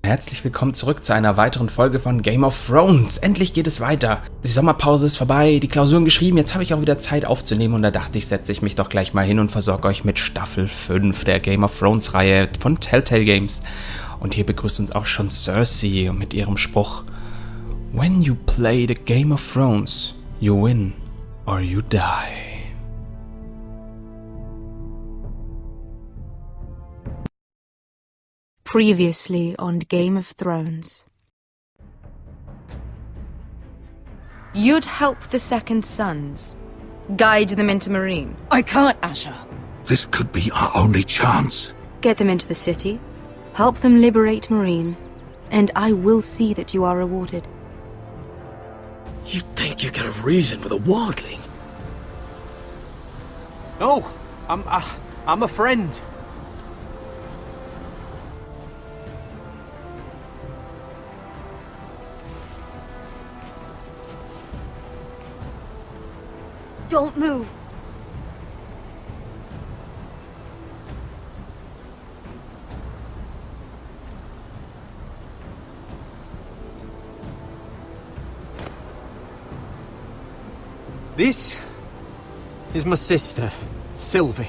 Herzlich willkommen zurück zu einer weiteren Folge von Game of Thrones. Endlich geht es weiter. Die Sommerpause ist vorbei, die Klausuren geschrieben, jetzt habe ich auch wieder Zeit aufzunehmen und da dachte ich, setze ich mich doch gleich mal hin und versorge euch mit Staffel 5 der Game of Thrones Reihe von Telltale Games. Und hier begrüßt uns auch schon Cersei mit ihrem Spruch: When you play the Game of Thrones, you win or you die. Previously on Game of Thrones. You'd help the Second Sons. Guide them into Meereen. I can't, Asher. This could be our only chance. Get them into the city. Help them liberate Meereen. And I will see that you are rewarded. You think you can reason with a wildling? No, I'm a friend. Don't move. This is my sister, Sylvie.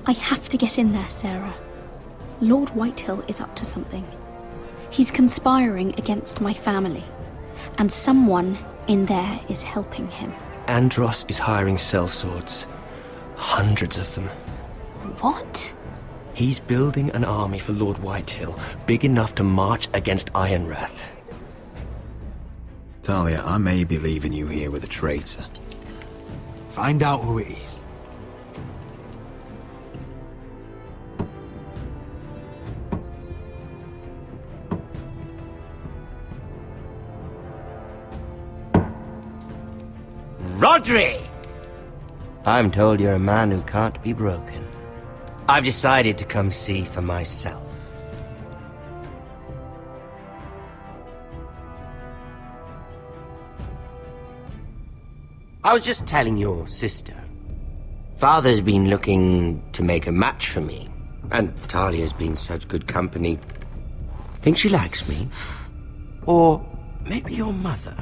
I have to get in there, Sarah. Lord Whitehill is up to something. He's conspiring against my family, and someone in there is helping him. Andros is hiring sellswords. Hundreds of them. What? He's building an army for Lord Whitehill, big enough to march against Ironrath. Talia, I may be leaving you here with a traitor. Find out who it is. Rodri! I'm told you're a man who can't be broken. I've decided to come see for myself. I was just telling your sister. Father's been looking to make a match for me, and Talia's been such good company. Think she likes me? Or maybe your mother?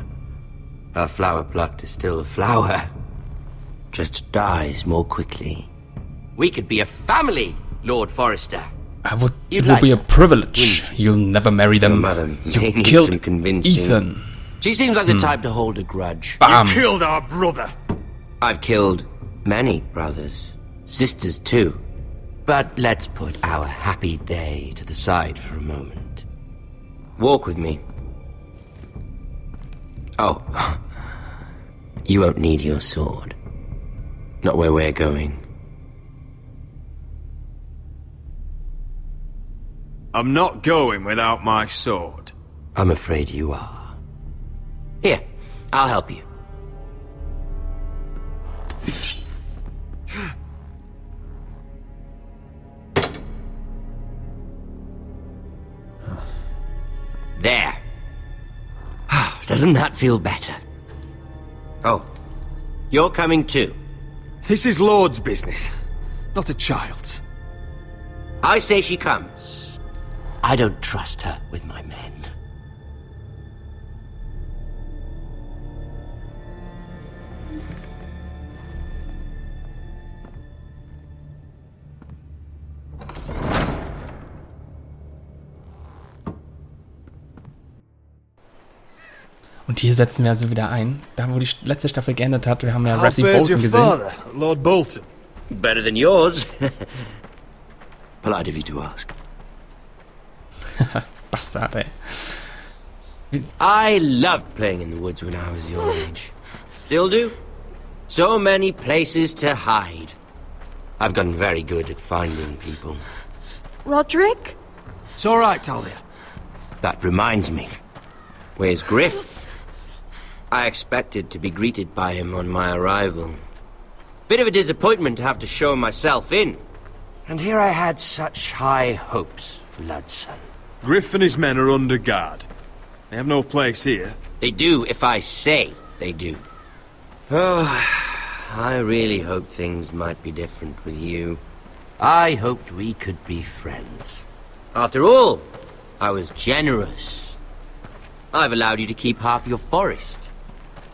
A flower plucked is still a flower. Just dies more quickly. We could be a family, Lord Forrester. It would be a privilege. You'll never marry them. Your mother may You need killed some convincing. Ethan. She seems like the type to hold a grudge. Bam. You killed our brother. I've killed many brothers. Sisters too. But let's put our happy day to the side for a moment. Walk with me. Oh. You won't need your sword. Not where we're going. I'm not going without my sword. I'm afraid you are. Here, I'll help you. There. Doesn't that feel better? Oh, you're coming too. This is Lord's business, not a child's. I say she comes. I don't trust her with my men. Und hier setzen wir also wieder ein, da wo die letzte Staffel geendet hat. Wir haben ja Ramsay How fares Bolton your gesehen. father, Lord Bolton? Better than yours. Polite of you to ask. Bastard, ey. I loved playing in the woods when I was your age. Still do. So many places to hide. I've gotten very good at finding people. Roderick? It's all right, Talia. That reminds me. Where's Griff? I expected to be greeted by him on my arrival. Bit of a disappointment to have to show myself in. And here I had such high hopes for Ludson. Griff and his men are under guard. They have no place here. They do if I say they do. Oh, I really hoped things might be different with you. I hoped we could be friends. After all, I was generous. I've allowed you to keep half your forest,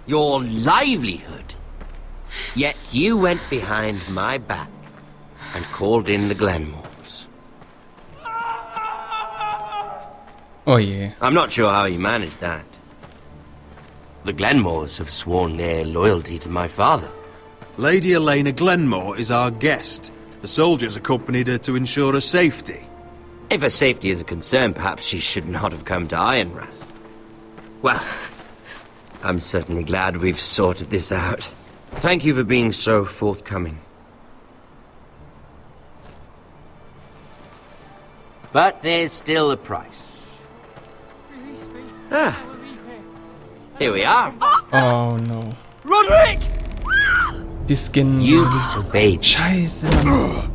your livelihood. Yet you went behind my back and called in the Glenmores. Oh je. I'm not sure how you managed that. The Glenmores have sworn their loyalty to my father. Lady Elena Glenmore is our guest. The soldiers accompanied her to ensure her safety. If her safety is a concern, perhaps she should not have come to Ironrath. Well, I'm certainly glad we've sorted this out. Thank you for being so forthcoming. But there's still a price. Ah, here we are. Oh no. Roderick! Die Skin. You disobeyed. Scheiße, Mann.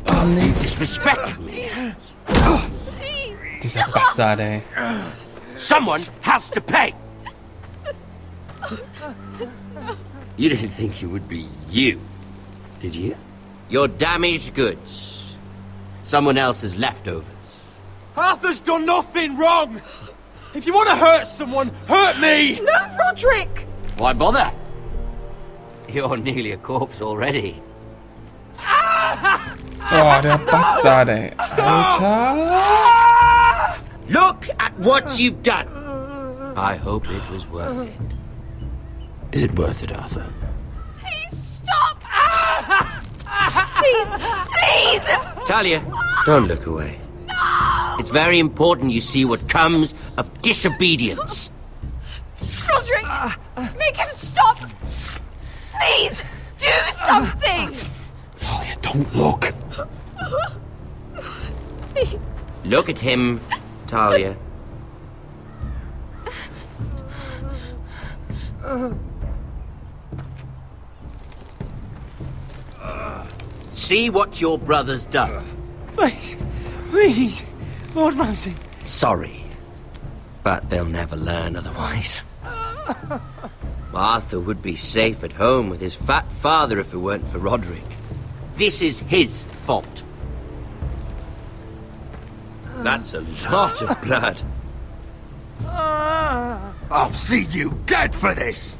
Oh nee. Disrespected me. Dieser Bastard, ey. Someone has to pay. You didn't think it would be you, did you? Your damaged goods. Someone else's leftovers. Arthur's done nothing wrong! If you want to hurt someone, hurt me! No, Roderick! Why bother? You're nearly a corpse already. Oh, der Bastard, ey. Alter. Look at what you've done. I hope it was worth it. Is it worth it, Arthur? Please stop! Please, please! Talia, don't look away. No! It's very important you see what comes of disobedience. Roderick, make him stop! Please, do something! Talia, don't look. Please. Look at him, Talia. See what your brother's done. Please, please, Lord Ramsay. Sorry, but they'll never learn otherwise. Arthur would be safe at home with his fat father if it weren't for Roderick. This is his fault. That's a lot of blood. I'll see you dead for this!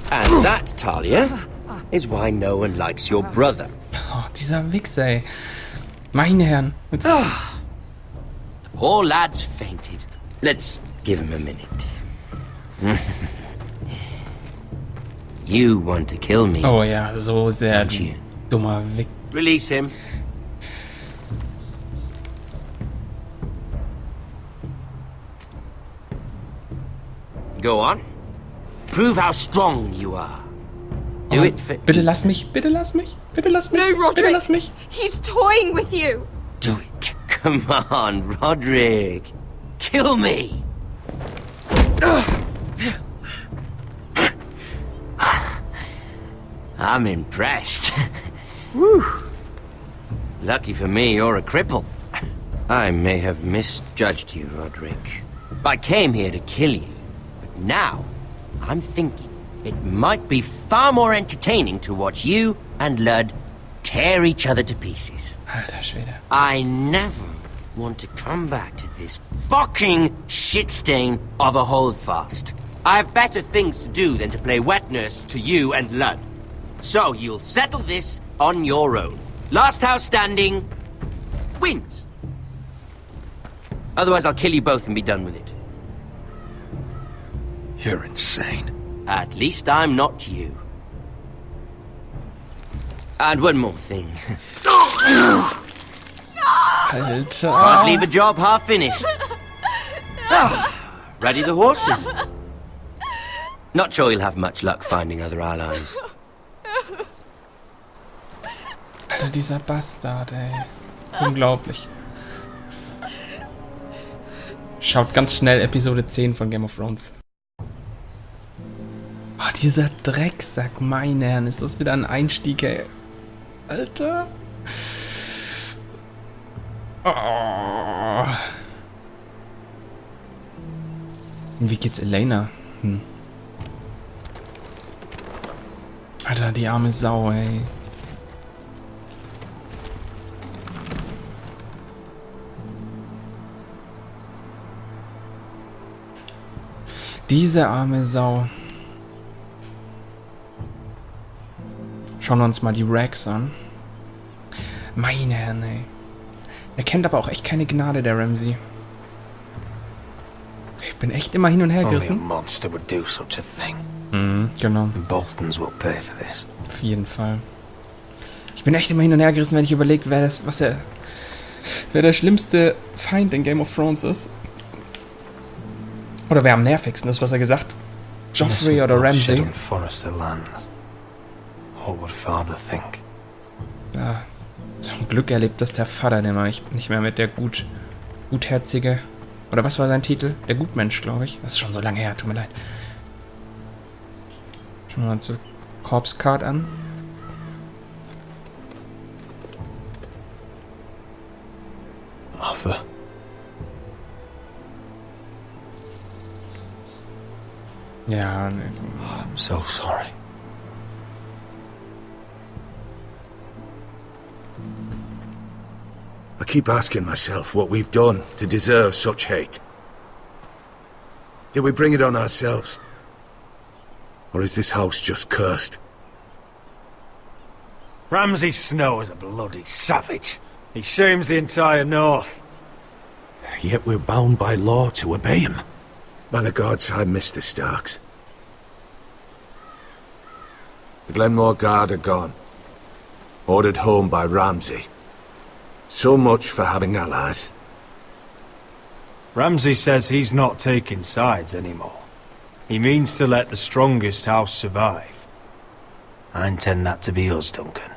And that, Talia, is why no one likes your brother. Oh, dieser Wichser, ey. Meine Herren. Jetzt. Poor lad's fainted. Let's give him a minute. You want to kill me, Oh ja, so sehr don't you? dummer Wichser. Release him. Go on. Prove how strong you are. Do it for... Bitte lass mich, bitte lass mich, bitte lass mich, No, bitte Roderick! lass mich. He's toying with you! Do it. Come on, Roderick. Kill me. I'm impressed. Whew. Lucky for me, you're a cripple. I may have misjudged you, Roderick. I came here to kill you, but now I'm thinking it might be far more entertaining to watch you and Lud tear each other to pieces. Alter Schwede. I never want to come back to this fucking shit stain of a holdfast. I have better things to do than to play wet nurse to you and Lud. So you'll settle this on your own. Last house standing wins. Otherwise I'll kill you both and be done with it. You're insane. At least I'm not you. And one more thing. Alter. Can't leave a job half finished. Ready the horses. Not sure you'll have much luck finding other allies. Alter, dieser Bastard, ey. Unglaublich. Schaut ganz schnell Episode 10 von Game of Thrones. Oh, dieser Drecksack, meine Herren, ist das wieder ein Einstieg, ey. Alter. Oh. Wie geht's Elena? Alter, die arme Sau, ey. Diese arme Sau. Schauen wir uns mal die Rags an. Meine Herren, ey. Er kennt aber auch echt keine Gnade, der Ramsey. Ich bin echt immer hin und her Only a gerissen. monster would do such a thing. Mhm, genau. And Boltons will pay for this. Auf jeden Fall. Ich bin echt immer hin und her gerissen, wenn ich überlege, wer der schlimmste Feind in Game of Thrones ist. Oder wer am nervigsten ist, was er gesagt. Joffrey oder Ramsay. Forester lands. What would father think? Ja, zum Glück erlebt das der Vater nicht mehr mit der gutherzige. Oder was war sein Titel? Der Gutmensch, glaube ich. Das ist schon so lange her, tut mir leid. Schauen wir uns das Corpse Card an. Arthur. Ja, ne. I'm so sorry. I keep asking myself what we've done to deserve such hate. Did we bring it on ourselves? Or is this house just cursed? Ramsay Snow is a bloody savage. He shames the entire North. Yet we're bound by law to obey him. By the gods, I miss the Starks. The Glenmore Guard are gone. Ordered home by Ramsay. So much for having allies. Ramsay says he's not taking sides anymore. He means to let the strongest house survive. I intend that to be us, Duncan.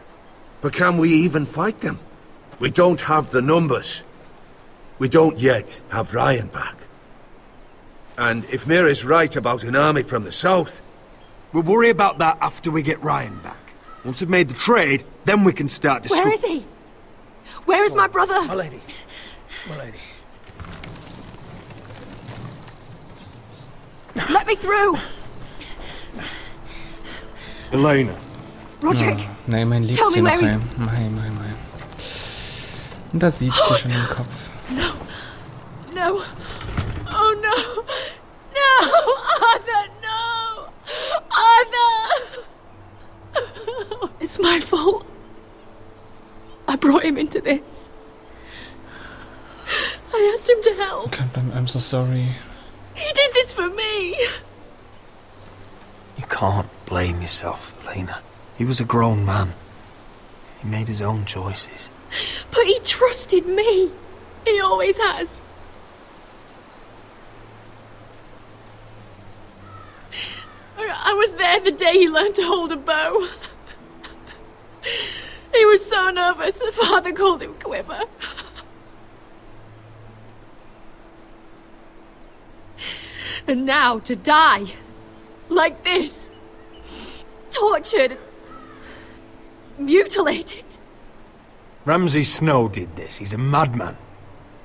But can we even fight them? We don't have the numbers. We don't yet have Ryan back. And if Mira's right about an army from the south... We'll worry about that after we get Ryan back. Once we've made the trade, then we can start discussing. Where is he? Where is my brother? My lady. My lady. Let me through! Elena. Roderick! Nein, mein lebt Tell sie me noch where heim. Mein. Und da sieht sie schon den Kopf. No. No. Oh no. No! Arthur, no! Arthur! It's my fault. I brought him into this. I asked him to help. I'm so sorry. He did this for me. You can't blame yourself, Elena. He was a grown man. He made his own choices. But he trusted me. He always has. I was there the day he learned to hold a bow. He was so nervous that Father called him Quiver. And now to die. Like this. Tortured. Mutilated. Ramsay Snow did this. He's a madman.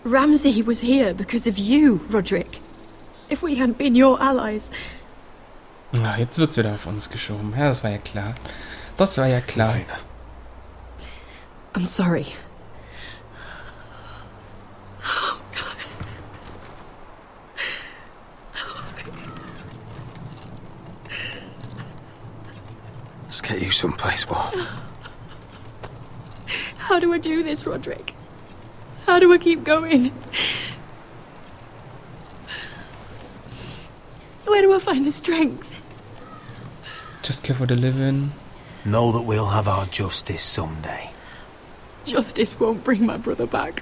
Ramsay was here because of you, Roderick. If we hadn't been your allies. Na, jetzt wird's wieder auf uns geschoben. Ja, das war ja klar. Das war ja klar. Elena. I'm sorry. Let's get you someplace warm. How do I do this, Roderick? How do I keep going? Where do I find the strength? Just care for the living. Know that we'll have our justice someday. Justice won't bring my brother back.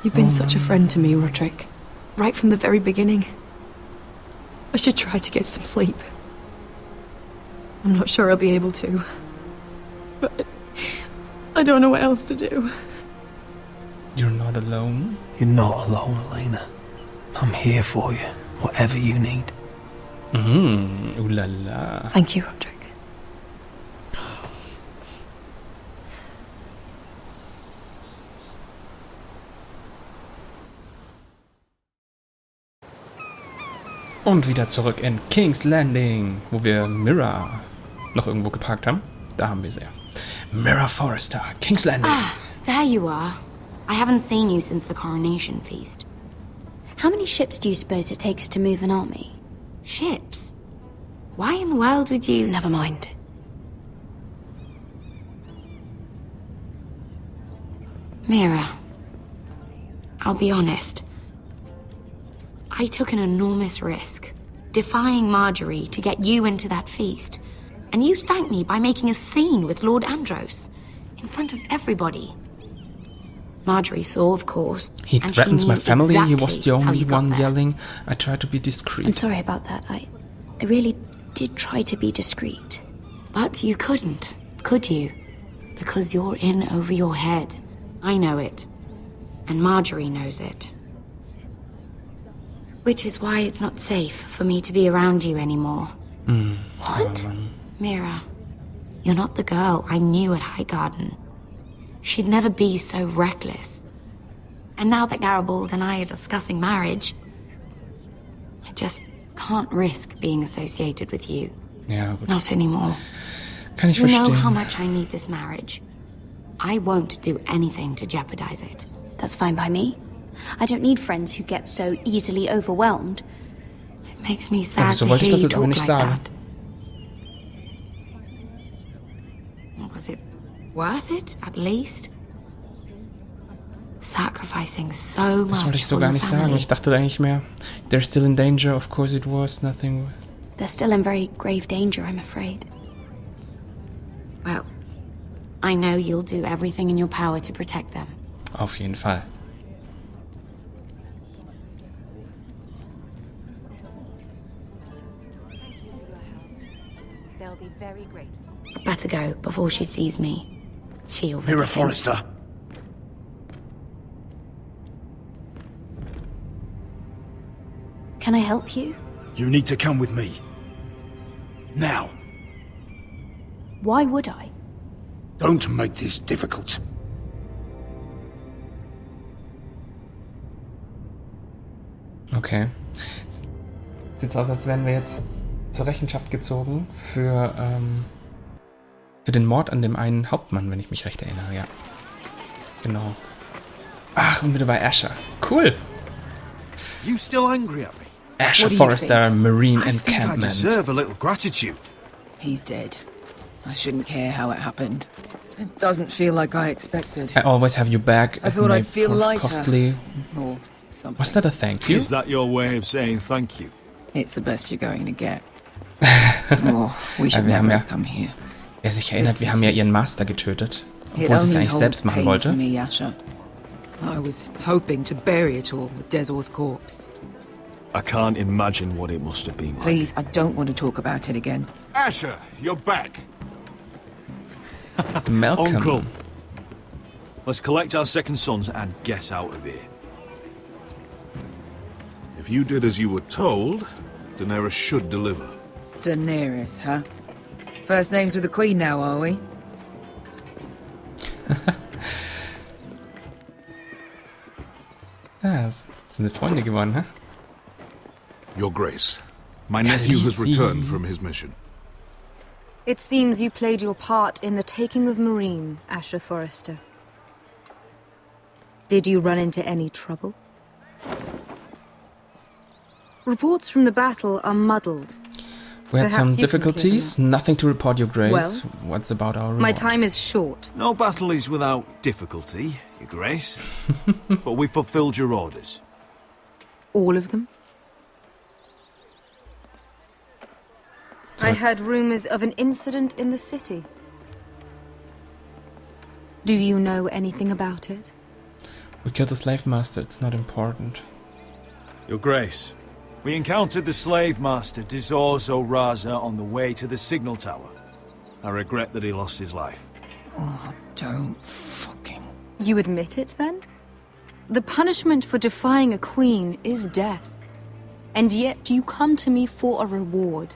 You've been such a friend to me, Roderick. Right from the very beginning. I should try to get some sleep. I'm not sure I'll be able to. But I don't know what else to do. You're not alone. You're not alone, Elena. I'm here for you, whatever you need. Ooh la la. Thank you, Roderick. Und wieder zurück in King's Landing, wo wir Mira noch irgendwo geparkt haben. Da haben wir sie. Mira Forrester, King's Landing. Ah, there you are. I haven't seen you since the coronation feast. How many ships do you suppose it takes to move an army? Ships? Why in the world would you... Never mind. Mira, I'll be honest. I took an enormous risk, defying Marjorie to get you into that feast. And you thanked me by making a scene with Lord Andros, in front of everybody. Marjorie saw, of course. He and threatens she my knew family. He was exactly the how only you got one there. yelling. I tried to be discreet. I'm sorry about that. I really did try to be discreet. But you couldn't, could you? Because you're in over your head. I know it. And Marjorie knows it. Which is why it's not safe for me to be around you anymore. What? Mira, you're not the girl I knew at Highgarden. She'd never be so reckless. And now that Garibald and I are discussing marriage, I just can't risk being associated with you. Ja, gut. Not anymore. Kann ich You know verstehen. how much I need this marriage. I won't do anything to jeopardize it. That's fine by me. I don't need friends who get so easily overwhelmed. It makes me sad so to wollte ich hear das you jetzt aber talk nicht like sagen. that. Was it worth it, at least? Sacrificing so Das wollte much ich so for gar the nicht sagen. family. Ich dachte eigentlich mehr, they're still in danger. Of course it was. Nothing. They're still in very grave danger, I'm afraid. Well, I know you'll do everything in your power to protect them. Auf jeden Fall. They'll be very grateful. Better go before she sees me. She'll Mira repent. Forrester. Can I help you? You need to come with me. Now. Why would I? Don't make this difficult. Okay. Sieht aus, als wären wir jetzt zur Rechenschaft gezogen für den Mord an dem einen Hauptmann, wenn ich mich recht erinnere, ja. Genau. Ach, und wieder bei Asher. Cool. You still angry at me? Asher What do you Forrester, Marine I think I Encampment. deserve a little gratitude. He's dead. I shouldn't care how it happened. It doesn't feel like I expected. I always have you back. I thought It I'd may feel prove lighter. Costly. Or something. Was that a thank you? Is that your way of saying thank you? It's the best you're going to get. Oh, we should wir haben never ja- have come here. Wer sich erinnert, wir haben ja ihren Master getötet. It Obwohl sie es only eigentlich holds selbst machen pain for wollte. me, Asher. I was hoping to bury it all with Desor's corpse. I can't imagine what it must have been like. Please, I don't want to talk about it again. Asher, you're back. Malcolm. Uncle, let's collect our second sons and get out of here. If you did as you were told, Daenerys should deliver. Daenerys, huh? First names with the Queen now, are we? Ja, sind Freunde geworden, hä? Your Grace, my nephew has Khaleesi. returned from his mission. It seems you played your part in the taking of Marine, Asher Forrester. Did you run into any trouble? Reports from the battle are muddled. We had some Perhaps you can clear difficulties. Nothing to report, Your Grace. Well, What's about our My reward? time is short. No battle is without difficulty, Your Grace. But we fulfilled your orders. All of them? I heard rumors of an incident in the city. Do you know anything about it? We killed the slave master. It's not important. Your Grace, we encountered the slave master Dizor Zoraza on the way to the signal tower. I regret that he lost his life. Oh, don't fucking... You admit it, then? The punishment for defying a queen is death. And yet you come to me for a reward.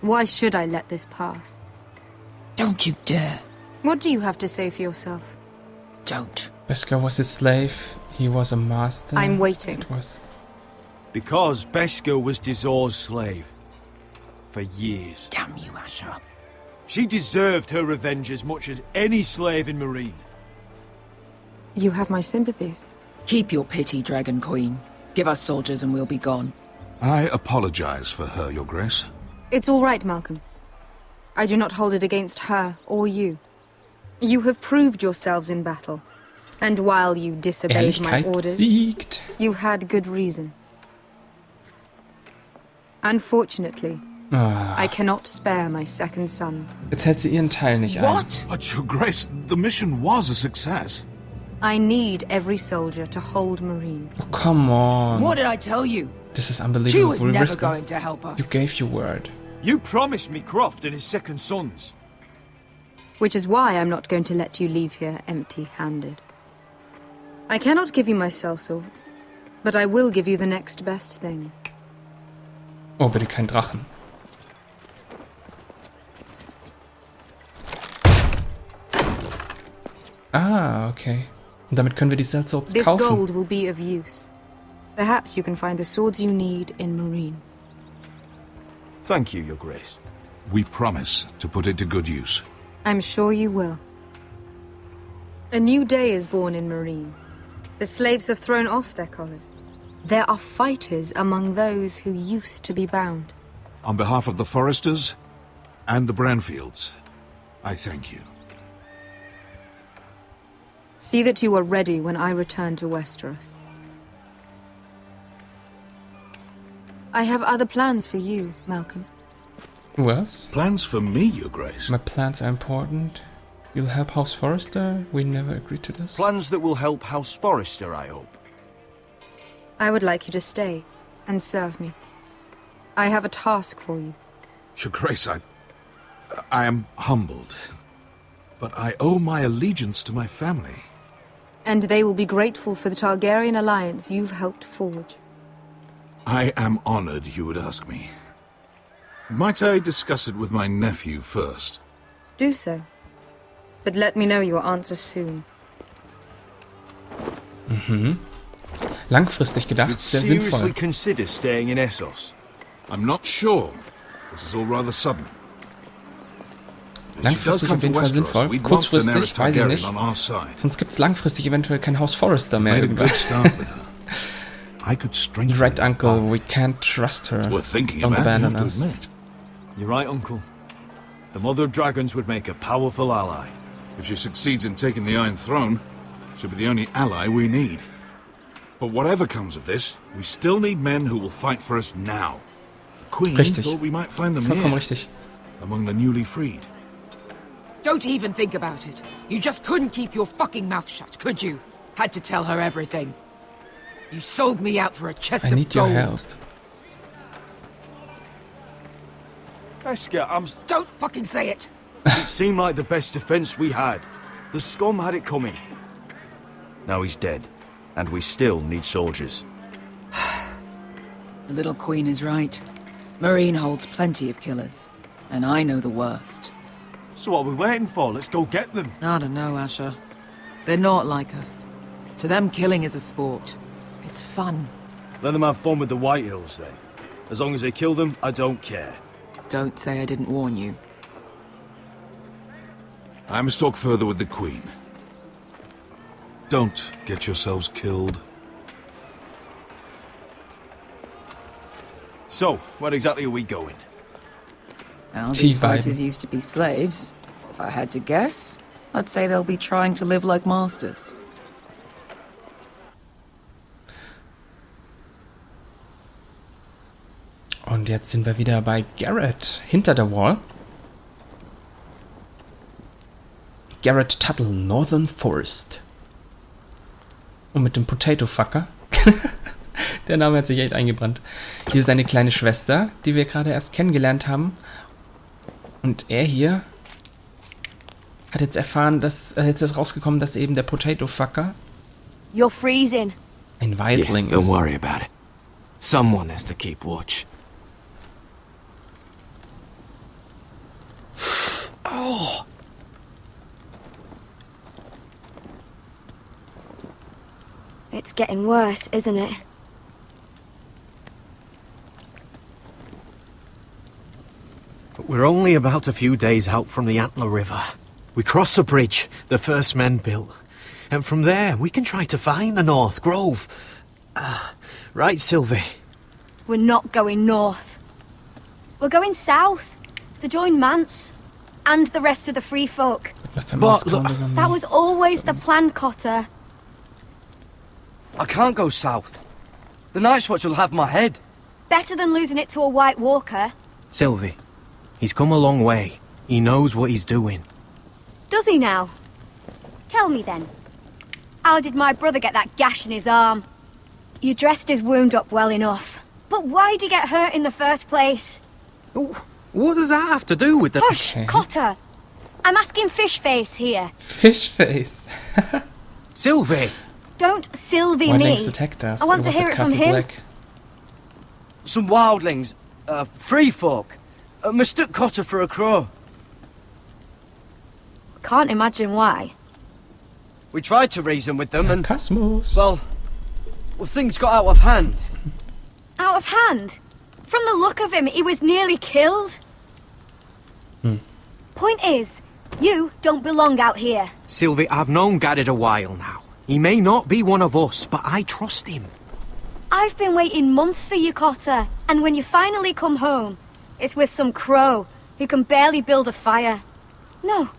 Why should I let this pass? Don't you dare. What do you have to say for yourself? Don't. Beskar was his slave. He was a master. I'm waiting. It was... Because Beskar was Dizor's slave. For years. Damn you, Asher. She deserved her revenge as much as any slave in Marine. You have my sympathies. Keep your pity, Dragon Queen. Give us soldiers and we'll be gone. I apologize for her, Your Grace. It's all right, Malcolm. I do not hold it against her or you. You have proved yourselves in battle. And while you disobeyed my Ehrlichkeit orders, siegt. you had good reason. Unfortunately, I cannot spare my second sons. Jetzt hält sie ihren Teil nicht ein. What? But, Your Grace, the mission was a success. I need every soldier to hold Marine. Oh, come on. What did I tell you? This is She unbelievable. was never going to help us. You gave your word. You promised me Croft and his second sons. Which is why I'm not going to let you leave here empty-handed. I cannot give you my sellswords, but I will give you the next best thing. Oh, bitte kein Drachen. Ah, okay. Und damit können wir die Sellswords This kaufen. gold will be of use. Perhaps you can find the swords you need in Marine. Thank you, Your Grace. We promise to put it to good use. I'm sure you will. A new day is born in Marine. The slaves have thrown off their collars. There are fighters among those who used to be bound. On behalf of the Foresters and the Branfields, I thank you. See that you are ready when I return to Westeros. I have other plans for you, Malcolm. Was? Plans for me, Your Grace? My plans are important. You'll help House Forrester? We never agreed to this. Plans that will help House Forrester, I hope. I would like you to stay and serve me. I have a task for you. Your Grace, I am humbled. But I owe my allegiance to my family. And they will be grateful for the Targaryen alliance you've helped forge. I am honored you would ask me. Might I discuss it with my nephew first? Do so. But let me know your answer soon. Langfristig gedacht, You'd sehr seriously sinnvoll. consider staying in Essos. I'm not sure. This is all rather sudden. Langfristig auf jeden Fall sinnvoll. Kurzfristig, weiß ich nicht. Sonst gibt es langfristig eventuell kein House Forrester mehr irgendwann. You're right, Uncle. We can't trust her. Don't abandon us. You're right, Uncle. The Mother of Dragons would make a powerful ally. If she succeeds in taking the Iron Throne, she'll be the only ally we need. But whatever comes of this, we still need men who will fight for us now. The Queen thought we might find them Vollkommen here, richtig. among the newly freed. Don't even think about it. You just couldn't keep your fucking mouth shut, could you? Had to tell her everything. You sold me out for a chest I of need your gold. help. Beskar, Don't fucking say it! It seemed like the best defense we had. The scum had it coming. Now he's dead, and we still need soldiers. The little queen is right. Marine holds plenty of killers, and I know the worst. So what are we waiting for? Let's go get them. I don't know, Asher. They're not like us. To them, killing is a sport. It's fun. Let them have fun with the White Hills, then. As long as they kill them, I don't care. Don't say I didn't warn you. I must talk further with the Queen. Don't get yourselves killed. So, where exactly are we going? Well, these fighters used to be slaves. If I had to guess, I'd say they'll be trying to live like masters. Und jetzt sind wir wieder bei Garrett, hinter der Wall. Garrett Tuttle, Northern Forest. Und mit dem Potato Fucker. Der Name hat sich echt eingebrannt. Hier ist seine kleine Schwester, die wir gerade erst kennengelernt haben. Und er hier hat jetzt erfahren, jetzt ist rausgekommen, dass eben der Potato Fucker You're freezing. ein Wildling Don't ist. worry about it. Someone has to keep watch. Oh. It's getting worse, isn't it? We're only about a few days out from the Antler River. We cross a bridge the first men built. And from there, we can try to find the North Grove. Right, Sylvie? We're not going north. We're going south to join Mance and the rest of the free folk. But That was always the plan, Cotter. I can't go south. The Night's Watch will have my head. Better than losing it to a White Walker. Sylvie, he's come a long way. He knows what he's doing. Does he now? Tell me then. How did my brother get that gash in his arm? You dressed his wound up well enough. But why'd he get hurt in the first place? What does that have to do with the... Hush, Cotter! I'm asking Fishface here. Fishface. Sylvie! Don't Sylvie me. Wildlings attacked us. I want to hear it from him. Black. Some wildlings, free folk, mistook Cotter for a crow. Can't imagine why. We tried to reason with them and... Well, things got out of hand. Out of hand? From the look of him, he was nearly killed. Point is, you don't belong out here. Sylvie, I've known Garrett a while now. He may not be one of us, but I trust him. I've been waiting months for you, Cotter. And when you finally come home, it's with some crow who can barely build a fire. No,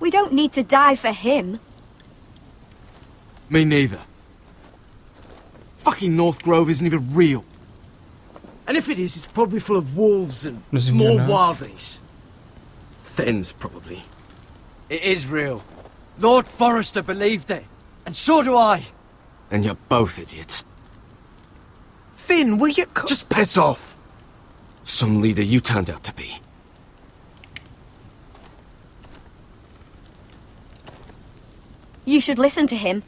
we don't need to die for him. Me neither. Fucking North Grove isn't even real. And if it is, it's probably full of wolves and more wildlings. Thens, probably. It is real. Lord Forrester believed it. And so do I. And you're both idiots. Finn, will you... Just piss off. Some leader you turned out to be. You should listen to him.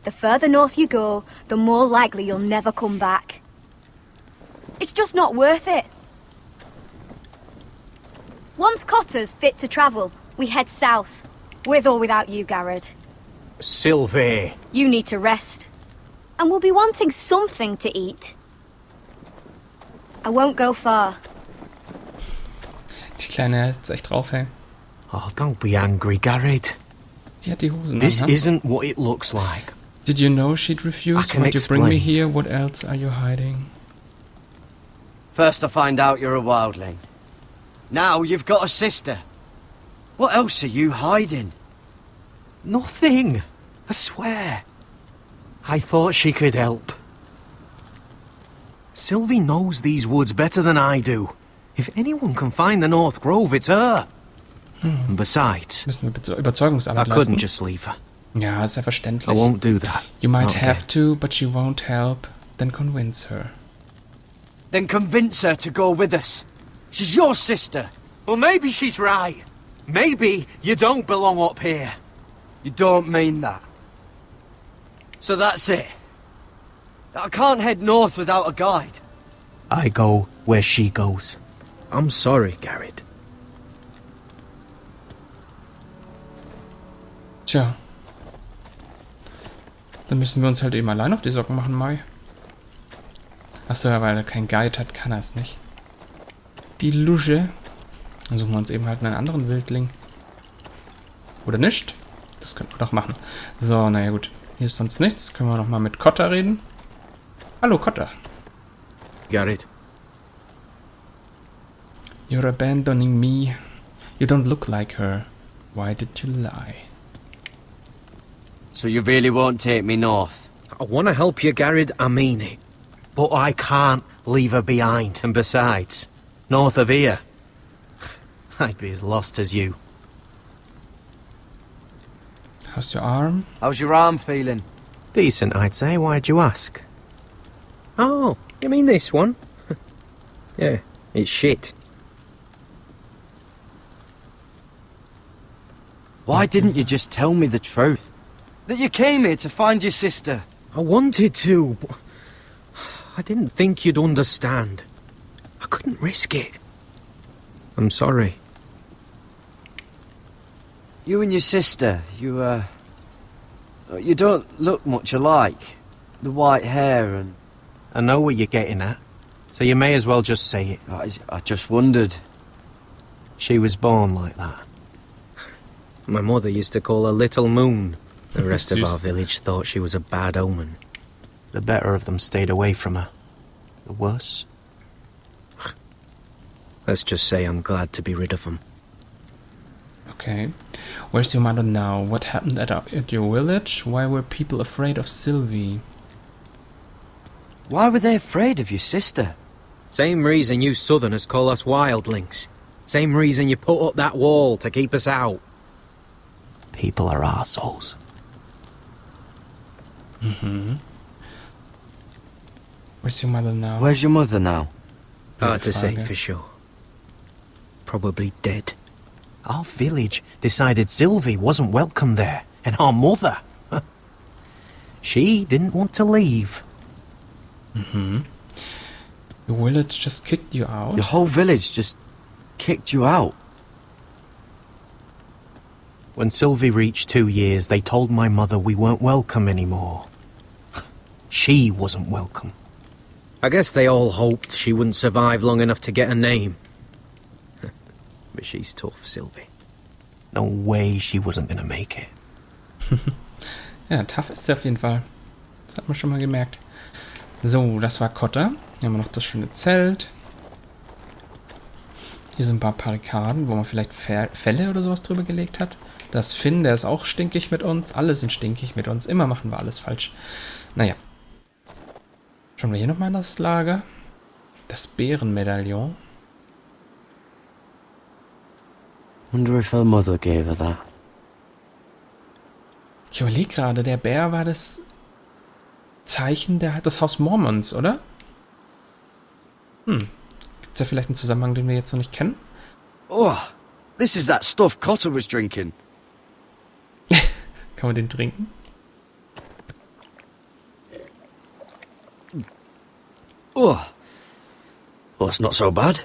The further north you go, the more likely you'll never come back. It's just not worth it. Once Cotter's fit to travel, we head south. With or without you, Garrett. Sylvie. You need to rest. And we'll be wanting something to eat. I won't go far. Die Kleine hat's echt drauf, hey. Oh, don't be angry, Garrett. Die hat die Hosen This an, isn't what it looks like. Did you know she'd refuse? Why'd you bring me here? What else are you hiding? First I find out you're a wildling. Now you've got a sister. What else are you hiding? Nothing. I swear. I thought she could help. Sylvie knows these woods better than I do. If anyone can find the North Grove, it's her. And besides, Müssen wir Überzeugungsarbeit I couldn't leisten. just leave her. Ja, ist ja verständlich. I won't do that. You might Not have again. to, but she won't help. Then convince her. Then convince her to go with us. She's your sister. Well, maybe she's right. Maybe you don't belong up here. You don't mean that. So that's it. I can't head north without a guide. I go where she goes. I'm sorry, Garrett. Tja. Dann müssen wir uns halt eben allein auf die Socken machen, Mai. Achso, ja, weil er keinen Guide hat, kann er es nicht. Die Lusche. Dann suchen wir uns eben halt einen anderen Wildling. Oder nicht? Das könnten wir doch machen. So, naja gut. Hier ist sonst nichts. Können wir nochmal mit Cotter reden. Hallo, Cotter. Garrett. You're abandoning me. You don't look like her. Why did you lie? So you really won't take me north? I want to help you, Garrett, I mean it. But I can't leave her behind. And besides, north of here, I'd be as lost as you. How's your arm? How's your arm feeling? Decent, I'd say. Why'd you ask? Oh, you mean this one? Yeah, it's shit. Why didn't you just tell me the truth? That you came here to find your sister? I wanted to, but I didn't think you'd understand. I couldn't risk it. I'm sorry. You and your sister, you don't look much alike. The white hair and... I know what you're getting at. So you may as well just say it. I just wondered. She was born like that. My mother used to call her Little Moon. The rest of our village thought she was a bad omen. The better of them stayed away from her. The worse? Let's just say I'm glad to be rid of them. Okay. Where's your mother now? What happened at your village? Why were people afraid of Sylvie? Why were they afraid of your sister? Same reason you Southerners call us wildlings. Same reason you put up that wall to keep us out. People are arseholes. Mm-hmm. Where's your mother now? Where's your mother now? Hard to say for sure. Probably dead. Our village decided Sylvie wasn't welcome there, and our mother. She didn't want to leave. Mm-hmm. Your village just kicked you out? Your whole village just kicked you out? When Sylvie reached 2 years, they told my mother we weren't welcome anymore. She wasn't welcome. I guess they all hoped she wouldn't survive long enough to get a name. But she's tough, Sylvie. No way she wasn't gonna make it. Ja, tough ist sie auf jeden Fall. Das hat man schon mal gemerkt. So, das war Cotta. Hier haben wir noch das schöne Zelt. Hier sind ein paar Barrikaden, wo man vielleicht Felle oder sowas drüber gelegt hat. Das Finn, der ist auch stinkig mit uns. Alle sind stinkig mit uns. Immer machen wir alles falsch. Naja. Schauen wir hier nochmal in das Lager. Das Bärenmedaillon. Wonder if her mother gave her that. Ich überlege gerade, der Bär war das Zeichen des Haus Mormons, oder? Gibt's da vielleicht einen Zusammenhang, den wir jetzt noch nicht kennen? Oh, this is that stuff Cotter was drinking. Kann man den trinken? Oh, well, it's not so bad.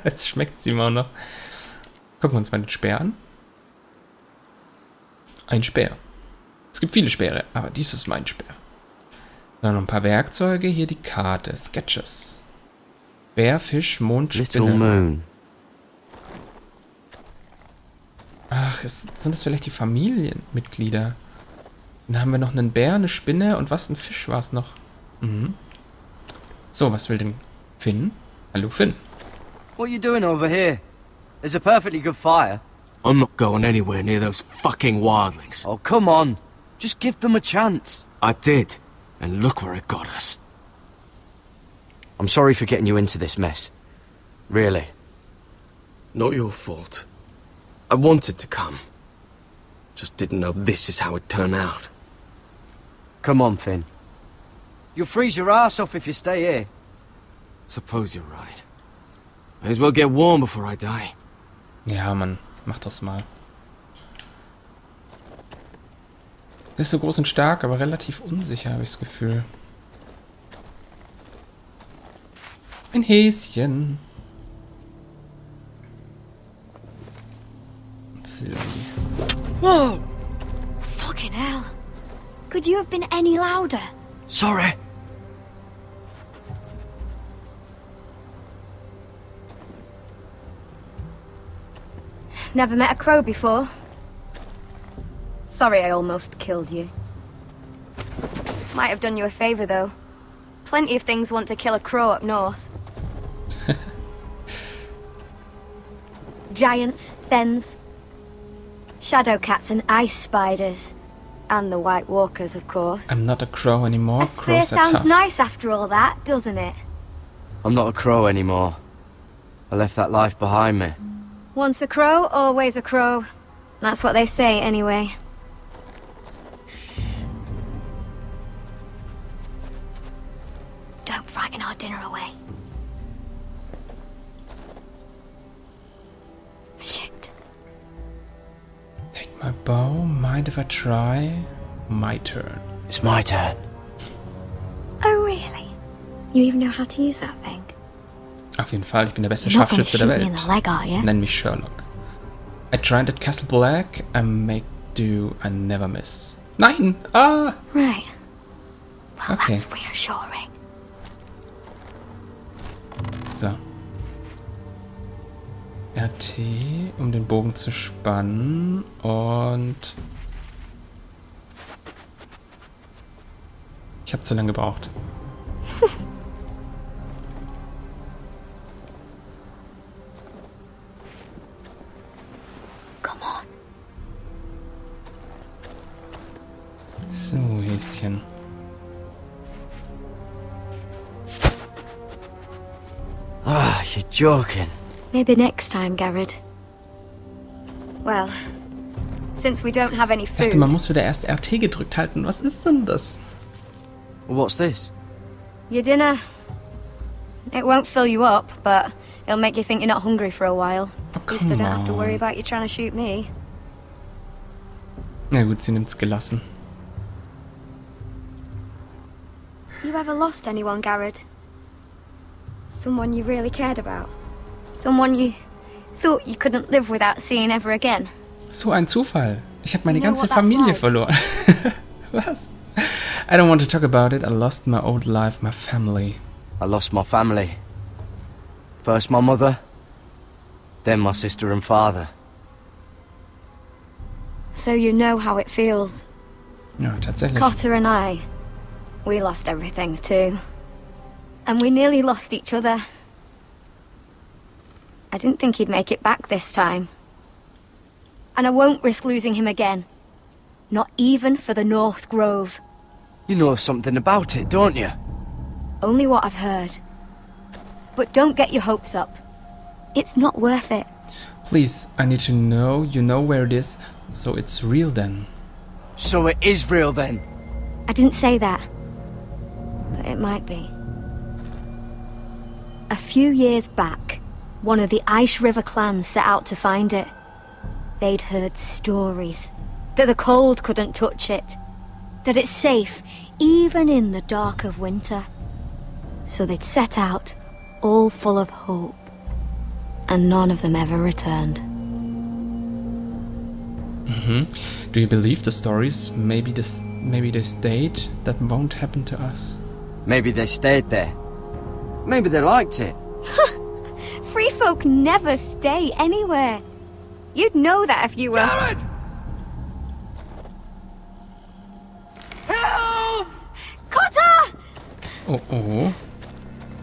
Jetzt schmeckt sie immer noch. Gucken wir uns mal den Speer an. Ein Speer. Es gibt viele Speere, aber dies ist mein Speer. Dann noch ein paar Werkzeuge. Hier die Karte. Sketches. Bär, Fisch, Mond, Spinne. Little Moon. Ach, sind das vielleicht die Familienmitglieder? Dann haben wir noch einen Bär, eine Spinne und was? Ein Fisch war es noch. Mhm. So, was will denn Finn? Hallo Finn. What are you doing over here? There's a perfectly good fire. I'm not going anywhere near those fucking wildlings. Oh, come on. Just give them a chance. I did, and look where it got us. I'm sorry for getting you into this mess. Really. Not your fault. I wanted to come. Just didn't know this is how it'd turn out. Come on, Finn. You'll freeze your ass off if you stay here. Suppose you're right. May as well get warm before I die. Ja, Mann. Mach das mal. Der ist so groß und stark, aber relativ unsicher, habe ich das Gefühl. Ein Häschen. Sylvie. Whoa! Fucking hell. Could you have been any louder? Sorry. Never met a crow before. Sorry I almost killed you. Might have done you a favor, though. Plenty of things want to kill a crow up north. Giants, thens, shadow cats and ice spiders. And the White Walkers, of course. I'm not a crow anymore. A spear sounds nice after all that, doesn't it? I'm not a crow anymore. I left that life behind me. Once a crow, always a crow. That's what they say, anyway. Don't frighten our dinner away. Shit. Take my bow. Mind if I try? My turn. It's my turn. Oh, really? You even know how to use that thing? Auf jeden Fall, ich bin der beste Scharfschütze der Welt. Leg, Nenn mich Sherlock. I tried at Castle Black, I make do, I never miss. Nein! Ah! Right. Well, Okay. that's reassuring. So. RT, um den Bogen zu spannen. Und... Ich habe zu lange gebraucht. Come on. So, Häschen. Ah, you're joking. Maybe next time, Garrett. Well, since we don't have any Ich food... dachte, man muss wieder erst RT gedrückt halten. Was ist denn das? What's this? Your dinner. It won't fill you up, but it'll make you think you're not hungry for a while. At least I don't have to worry about you trying to shoot me. Na gut, sie nimmt's gelassen. You ever lost anyone, Garrett? Someone you really cared about? Someone you thought you couldn't live without seeing ever again? So ein Zufall. Ich habe meine ganze Familie verloren. Was? I don't want to talk about it. I lost my old life, my family. I lost my family. First my mother, then my sister and father. So you know how it feels. Ja, tatsächlich. Cotter and I, we lost everything too. And we nearly lost each other. I didn't think he'd make it back this time. And I won't risk losing him again. Not even for the North Grove. You know something about it, don't you? Only what I've heard. But don't get your hopes up. It's not worth it. Please, I need to know you know where it is, so it's real then. So it is real then? I didn't say that. But it might be. A few years back, one of the Ice River clans set out to find it. They'd heard stories. That the cold couldn't touch it. That it's safe, even in the dark of winter. So they'd set out, all full of hope. And none of them ever returned. Do you believe the stories? Maybe they stayed? That won't happen to us. Maybe they stayed there. Maybe they liked it. Free folk never stay anywhere. You'd know that if you were... Garrett! Help! Cotter! Oh.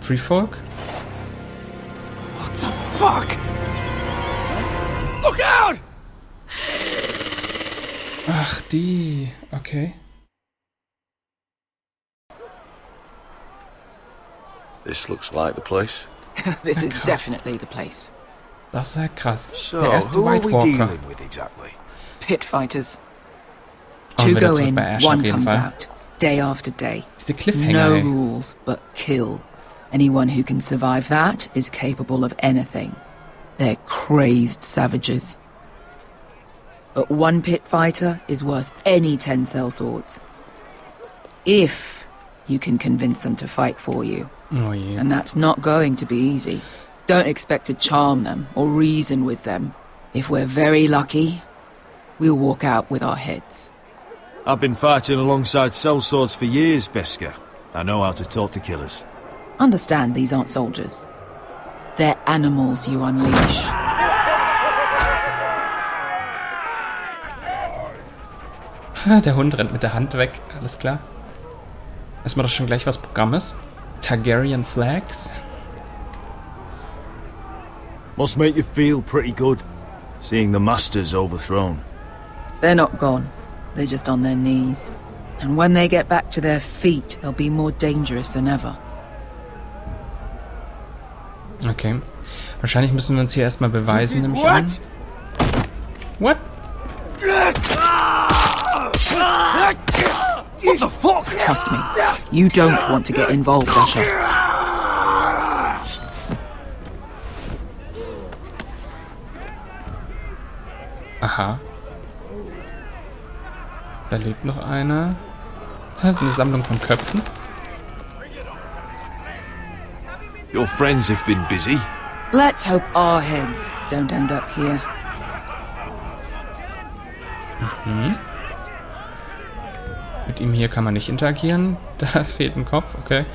Free Folk? What the fuck? Look out! Ach, die. Okay. This looks like the place. This is Krass. definitely the place. Das ist ja krass. So, Der erste who are White we Walker. dealing with exactly? Pit fighters. Oh, Two wieder go zurück in, bei Ash one auf jeden comes Fall. out. Day after day. Diese Cliffhanger, No ey. rules, but kill. Anyone who can survive that is capable of anything. They're crazed savages. But one pit fighter is worth any 10 sellswords. If you can convince them to fight for you. Oh je. And that's not going to be easy. Don't expect to charm them or reason with them. If we're very lucky, we'll walk out with our heads. I've been fighting alongside sellswords for years, Beska. I know how to talk to killers. Understand these aren't soldiers. They're animals you unleash. Der Hund rennt mit der Hand weg. Alles klar. Erstmal doch schon gleich was Programmes. Targaryen Flags. Must make you feel pretty good, seeing the masters overthrown. They're not gone. They're just on their knees. And when they get back to their feet, they'll be more dangerous than ever. Okay. Wahrscheinlich müssen wir uns hier erstmal beweisen, nämlich an. What? What the fuck? Trust me, you don't want to get involved, Asher. Aha. Da lebt noch einer. Das ist eine Sammlung von Köpfen. Your friends have been busy. Let's hope our heads don't end up here. Mit ihm hier kann man nicht interagieren. Da fehlt ein Kopf, okay.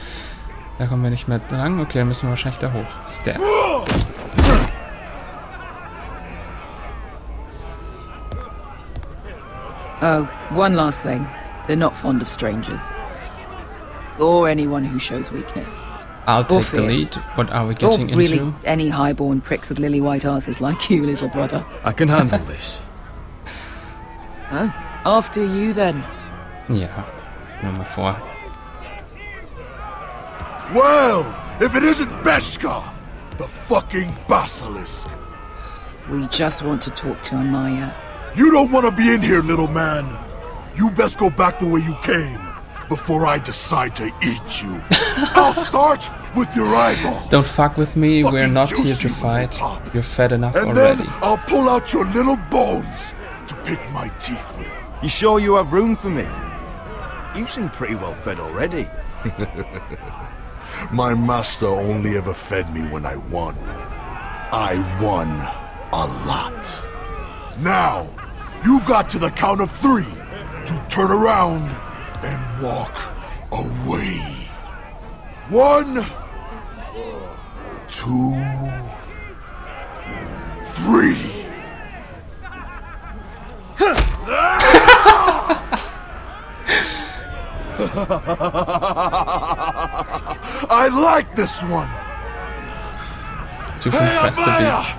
Da kommen wir nicht mehr dran. Okay, dann müssen wir wahrscheinlich da hoch. Stairs. Oh, one last thing. They're not fond of strangers. Or anyone who shows weakness. I'll take the lead. What are we getting or really into? Any highborn pricks with lily white asses like you, little brother. I can handle this. Oh, after you then. Ja, nur mal vor. Well, if it isn't Beskar, the fucking basilisk. We just want to talk to Amaya. You don't want to be in here, little man. You best go back the way you came before I decide to eat you. I'll start with your eyeball. Don't fuck with me, we're not here to fight. You're fed enough and already. Then I'll pull out your little bones to pick my teeth with. You sure you have room for me? You seem pretty well fed already. My master only ever fed me when I won. I won a lot. Now, you've got to the count of 3 to turn around and walk away. 1, 2, 3. I like this one. Too impressed the beast.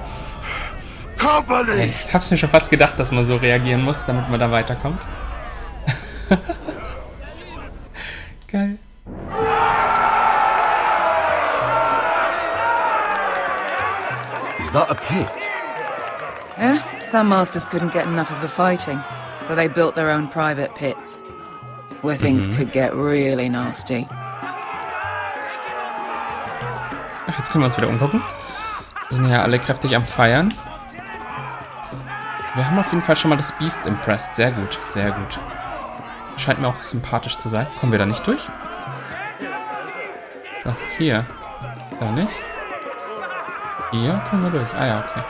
Company. Ich hab's mir schon fast gedacht, dass man so reagieren muss, damit man da weiterkommt. Geil. Is that a pit? Yeah, some masters couldn't get enough of the fighting, so they built their own private pits, where things could get really nasty. Ach, jetzt können wir uns wieder umgucken. Wir sind ja alle kräftig am Feiern. Wir haben auf jeden Fall schon mal das Biest impressed. Sehr gut, sehr gut. Scheint mir auch sympathisch zu sein. Kommen wir da nicht durch? Doch, hier. Da nicht. Hier kommen wir durch. Ah ja, okay.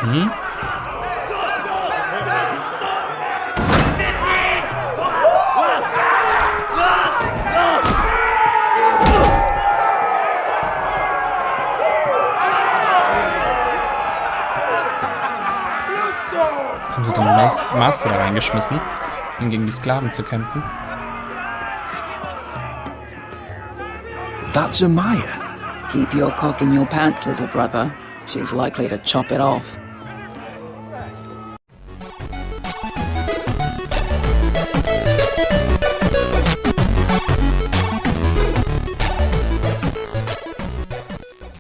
Mhm. Haben sie den Master da reingeschmissen, um gegen die Sklaven zu kämpfen? That's Amaya. Keep your cock in your pants, little brother. She's likely to chop it off.